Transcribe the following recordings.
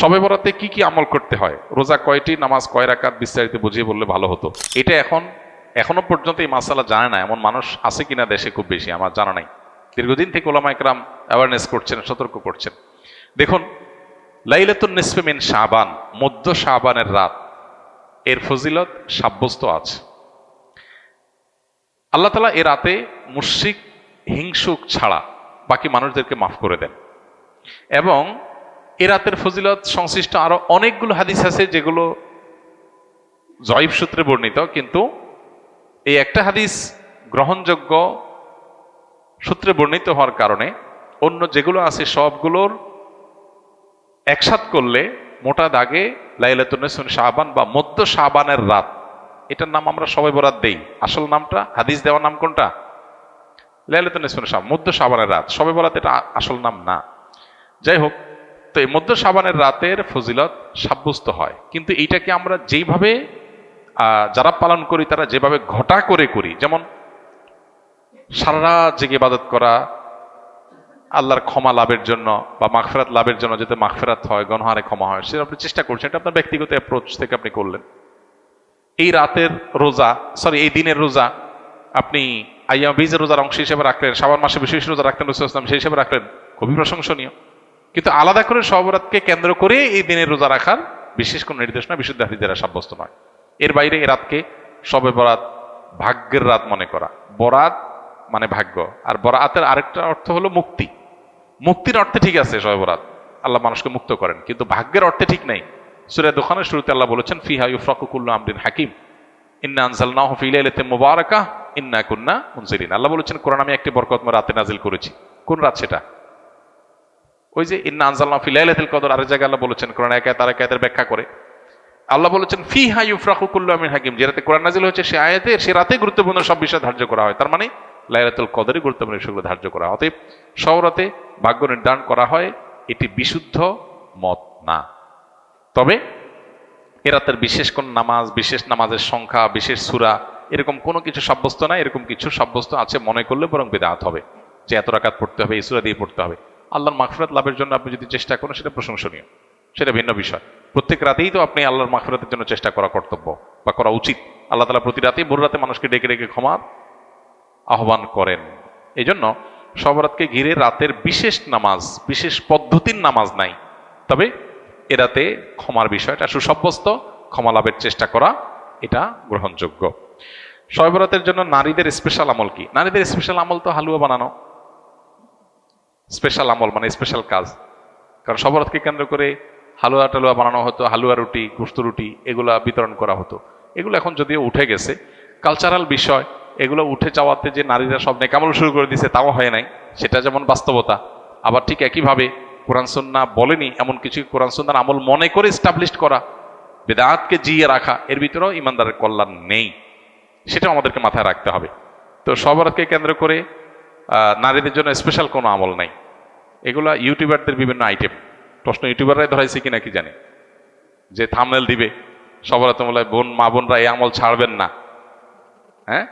শবে বরাতে কি কি আমল করতে হয়, রোজা কয়টি, নামাজ কয় রাকাত, বিস্তারিত বুঝিয়ে বললে ভালো হতো। এটা এখনো পর্যন্ত এই মাসালা জানে না এমন মানুষ আছে কিনা দেশে, খুব বেশি আমার জানা নাই। দীর্ঘদিন থেকে ওলামা একরাম অ্যাওয়ারনেস করছেন, সতর্ক করছেন। দেখুন, লাইলাতুন নিসফে মিন শাবান, মধ্য শাবানের রাত, এর ফজিলত সাব্যস্ত আছে। আল্লাহ তাআলা এ রাতে মুশরিক হিংসুক ছাড়া বাকি মানুষদেরকে মাফ করে দেন। এবং এ রাতের ফজিলত সংশ্লিষ্ট আরো অনেকগুলো হাদিস আছে যেগুলো জয়ীফ সূত্রে বর্ণিত, কিন্তু এই একটা হাদিস গ্রহণযোগ্য সূত্রে বর্ণিত হওয়ার কারণে অন্য যেগুলো আছে সবগুলোর একসাথ করলে মোটা দাগে লাইলাতুন নিসফে মিন শাবান বা মধ্য শাবানের রাত, এটার নাম আমরা শবে বরাত দেই। আসল নামটা, হাদিস দেওয়ার নাম কোনটা? লাইলাতুন নিসফে মিন শাবান, মধ্য শাবানের রাত। শবে বরাত এটা আসল নাম না। যাই হোক, তো এই মধ্য শাবানের রাতের ফজিলত সাব্যস্ত হয়, কিন্তু এইটাকে আমরা যেইভাবে যারা পালন করি তারা যেভাবে ঘটা করে করি, যেমন সারা রাত জেগে ইবাদত করা আল্লাহর ক্ষমা লাভের জন্য বা মাগফিরাত লাভের জন্য, যাতে মাগফিরাত হয়, গুনাহে ক্ষমা হয়, সেটা আপনি চেষ্টা করছেন, এটা আপনার ব্যক্তিগত অ্যাপ্রোচ থেকে আপনি করলেন। এই রাতের রোজা, এই দিনের রোজা আপনি আইয়াম বীজের রোজার অংশ হিসেবে রাখলেন, শাবান মাসে বিশেষ রোজা রাখলেন, রাসূলুল্লাহ সাল্লাল্লাহু আলাইহি ওয়াসাল্লাম সেই হিসেবে রাখলেন, খুবই প্রশংসনীয়। কিন্তু আলাদা করে শবে বরাতকে কেন্দ্র করে এই দিনের রোজা রাখার বিশেষ কোনো নির্দেশনা বিশুদ্ধ হাদিস দ্বারা সাব্যস্ত নয়। এর বাইরে এ রাতকে শবে বরাত ভাগ্যের রাত মনে করা, বরাত মানে ভাগ্য, আর বরাতের আরেকটা অর্থ হলো মুক্তি। মুক্তির অর্থে ঠিক আছে শবে বরাত, আল্লাহ মানুষকে মুক্ত করেন, কিন্তু ভাগ্যের অর্থে ঠিক নেই। সূরা দুখানের শুরুতে আল্লাহ বলেছেন, ফিহা ইউফরাকু কুল্লু আমরিন হাকিম ইন্না আনজালনাহু ফি লাইলাতিন মুবারাকাহ ইন্না কুন্না মুনজিরিন। আল্লাহ বলেছেন, কোরআন আমি একটি বরকতময় রাতে নাজিল করেছি। কোন রাত সেটা? ওই যে ইন্না আনজালনাহু ফি লাইলাতিল কদর। আরেক জায়গায় আল্লাহ বলেছেন, কোরআন এক আয়াত আরেক আয়াতের ব্যাখ্যা করে আল্লাহ বলেছেন, ফিহা ইউফরাকু কুল্লু আমরিন হাকিম। যে রাতে কোরআন নাজিল হয়েছে সে আয়াতে, সে রাতে গুরুত্বপূর্ণ সব বিষয় ধার্য করা হয়। তার মানে লাইলাতুল কদরে গুরুত্বপূর্ণ বিষয়গুলো ধার্য করা হয়। অতএব সব রাতে ভাগ্য নির্ধারণ করা হয়, এটি বিশুদ্ধ মত না। তবে এ রাতের বিশেষ কোন নামাজ, বিশেষ নামাজের সংখ্যা, বিশেষ সূরা, এরকম কোনো কিছু সাব্যস্ত না। এরকম কিছু সাব্যস্ত আছে মনে করলে বরং বিদআত হবে, যে এত রাকাত পড়তে হবে, এই সূরা দিয়ে পড়তে হবে। আল্লাহর মাগফিরাত লাভের জন্য আপনি যদি চেষ্টা করেন সেটা প্রশংসনীয়, সেটা ভিন্ন বিষয়। প্রত্যেক রাতেই তো আপনি আল্লাহর মাগফিরাতের জন্য চেষ্টা করা কর্তব্য বা করা উচিত। আল্লাহ তাআলা প্রতি রাতেই ভোর রাতে মানুষকে ডেকে ডেকে ক্ষমার আহ্বান করেন। এই জন্য শবে বরাতকে ঘিরে রাতের বিশেষ নামাজ, বিশেষ পদ্ধতির নামাজ নাই। তবে এ রাতে ক্ষমার বিষয়টা সুসাব্যস্ত, ক্ষমা লাভের চেষ্টা করা এটা গ্রহণযোগ্য। শবে বরাতের জন্য নারীদের স্পেশাল আমল কি? নারীদের স্পেশাল আমল তো হালুয়া বানানো। স্পেশাল আমল মানে স্পেশাল কাজ, কারণ শবে বরাতকে কেন্দ্র করে হালুয়া টালুয়া বানানো হতো, হালুয়া রুটি, গোশত রুটি এগুলা বিতরণ করা হতো। এগুলো এখন যদিও উঠে গেছে, কালচারাল বিষয়। এগুলো উঠে যাওয়াতে যে নারীরা সব নেকামল শুরু করে দিয়েছে তাও হয় নাই, সেটা যেমন বাস্তবতা। আবার ঠিক একইভাবে কোরআন সুন্নাহ বলেনি এমন কিছু কোরআন সুন্নাহর আমল মনে করে এস্টাবলিশড করা, বিদআতকে জিয়ে রাখা, এর ভিতরেও ইমানদারের কল্যাণ নেই, সেটাও আমাদেরকে মাথায় রাখতে হবে। তো শবে বরাতকে কেন্দ্র করে নারীদের জন্য স্পেশাল কোনো আমল নাই। এগুলা ইউটিউবারদের বিভিন্ন আইটেম। প্রশ্ন ইউটিউবাররাই ধরাইছে কিনা কি জানি, যে থাম্বনেল দিবে শবে বরাতে বলে মা বোনরা এই আমল ছাড়বেন না, হ্যাঁ,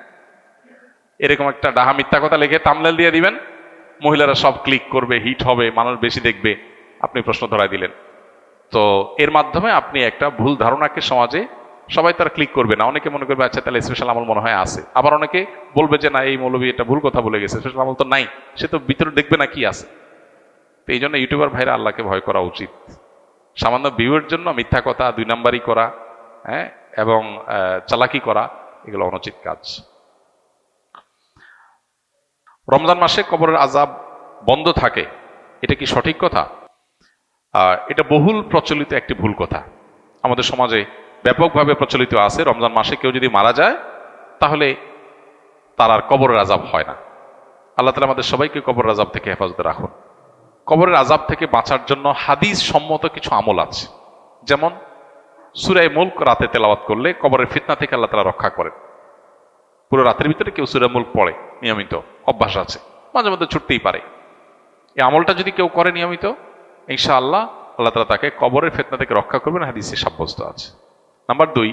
এরকম একটা ডাহা মিথ্যা কথা লিখে থাম্বনেল দিয়ে দিবেন, মহিলারা সব ক্লিক করবে, হিট হবে, মানুষ বেশি দেখবে, আপনি প্রশ্ন ধরাই দিলেন। তো এর মাধ্যমে আপনি একটা ভুল ধারণাকে সমাজে, সবাই তারা ক্লিক করবে না, অনেকে মনে করবে আচ্ছা তাহলে স্পেশাল আমল মনে হয় আছে, আবার অনেকে বলবে যে না এই মৌলবী এটা ভুল কথা বলে গেছে, স্পেশাল আমল তো নাই, সে তো ভিতরে দেখবে না কি আছে। তো এই জন্য ইউটিউবার ভাইরা আল্লাহকে ভয় করা উচিত। সামান্য ভিউয়ের জন্য মিথ্যা কথা, দুই নাম্বারি করা, হ্যাঁ, এবং চালাকি করা, এগুলো অনুচিত কাজ। রমজান মাসে কবরের আযাব বন্ধ থাকে, এটা কি সঠিক কথা? এটা বহুল প্রচলিত একটি ভুল কথা, আমাদের সমাজে ব্যাপকভাবে প্রচলিত আছে। রমজান মাসে কেউ যদি মারা যায় তাহলে তার আর কবরের আযাব হয় না। আল্লাহ তাআলা আমাদের সবাইকে কবরের আযাব থেকে হেফাজতে রাখুন। কবরের আযাব থেকে বাঁচার জন্য হাদিস সম্মত কিছু আমল আছে, যেমন সূরা মুলক রাতে তেলাওয়াত করলে কবরের ফিতনা থেকে আল্লাহ তাআলা রক্ষা করেন। পুরো রাতের ভিতরে কেউ সূরা মুলক পড়ে, নিয়মিত অভ্যাস আছে, মাঝে মধ্যে ছুটতেই পারে, এই আমলটা যদি কেউ করে নিয়মিত, ইনশাআল্লাহ আল্লাহ তাআলা তাকে কবরের ফিতনা থেকে রক্ষা করবেন, হাদিসে সাব্যস্ত আছে। নাম্বার 2,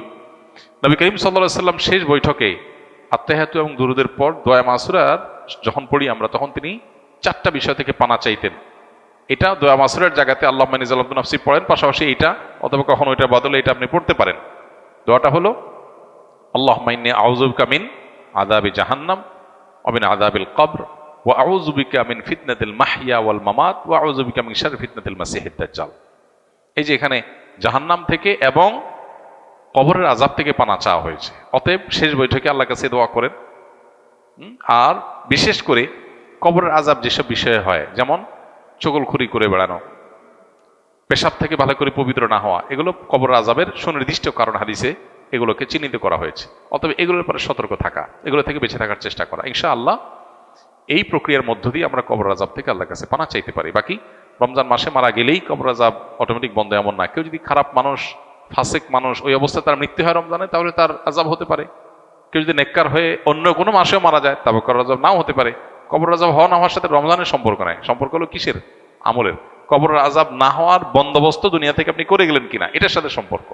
নবী করিম সাল্লাল্লাহু আলাইহি ওয়াসাল্লাম শেষ বৈঠকে আত্তাহিয়াতু এবং দুরুদের পর দোয়া মাসুরার যখন পড়ি আমরা, তখন তিনি 4টা বিষয় থেকে পানা চাইতেন। এটা দোয়া মাসুরের জায়গাতে আল্লাহুম্মা ইন্নী যালামতু নাফসি পড়েন, পাশাপাশি এটা অথবা কখনো এটার বদলে এটা আপনি পড়তে পারেন। দোয়াটা হলো আল্লাহুম্মা ইন্নী আউযু বিকা মিন আযাবি জাহান্নাম ওয়া মিন আযাবিল কবর ওয়া আউযু বিকা মিন ফিতনাতিল মাহইয়া ওয়াল মামাত ওয়া আউযু বিকা মিন শাররি ফিতনাতিল মাসিহিদ দাজ্জাল। এই যে এখানে জাহান্নাম থেকে এবং কবরের আযাব থেকে পানা চাওয়া হয়েছে। অতএব শেষ বৈঠকে আল্লাহর কাছে দোয়া করেন। আর বিশেষ করে কবরের আযাব যেসব বিষয়ে হয়, যেমন চগলখুরি করে বেড়ানো, পেশাব থেকে ভালো করে পবিত্র না হওয়া, এগুলো কবরের আযাবের সুনির্দিষ্ট কারণ হাদিসে এগুলোকে চিহ্নিত করা হয়েছে। অতএব এগুলোর পরে সতর্ক থাকা, এগুলো থেকে বেঁচে থাকার চেষ্টা করা, ইনশাআল্লাহ এই প্রক্রিয়ার মধ্য দিয়ে আমরা কবর আযাব থেকে আল্লাহর কাছে পানা চাইতে পারি। বাকি রমজান মাসে মারা গেলেই কবর আযাব অটোমেটিক বন্ধ এমন না। কেউ যদি খারাপ মানুষ, ফাসিক মানুষ, ওই অবস্থায় তার মৃত্যু হয় রমজানে, তাহলে তার আযাব হতে পারে। কেউ যদি নেককার হয়ে অন্য কোনো মাসেও মারা যায়, তবে কবর আযাব নাও হতে পারে। কবর আযাব হওয়া না হওয়ার সাথে রমজানের সম্পর্ক নাই, সম্পর্ক হলো কিসের? আমলের। কবর আযাব না হওয়ার বন্দোবস্ত দুনিয়া থেকে আপনি করে গেলেন কিনা, এটার সাথে সম্পর্ক।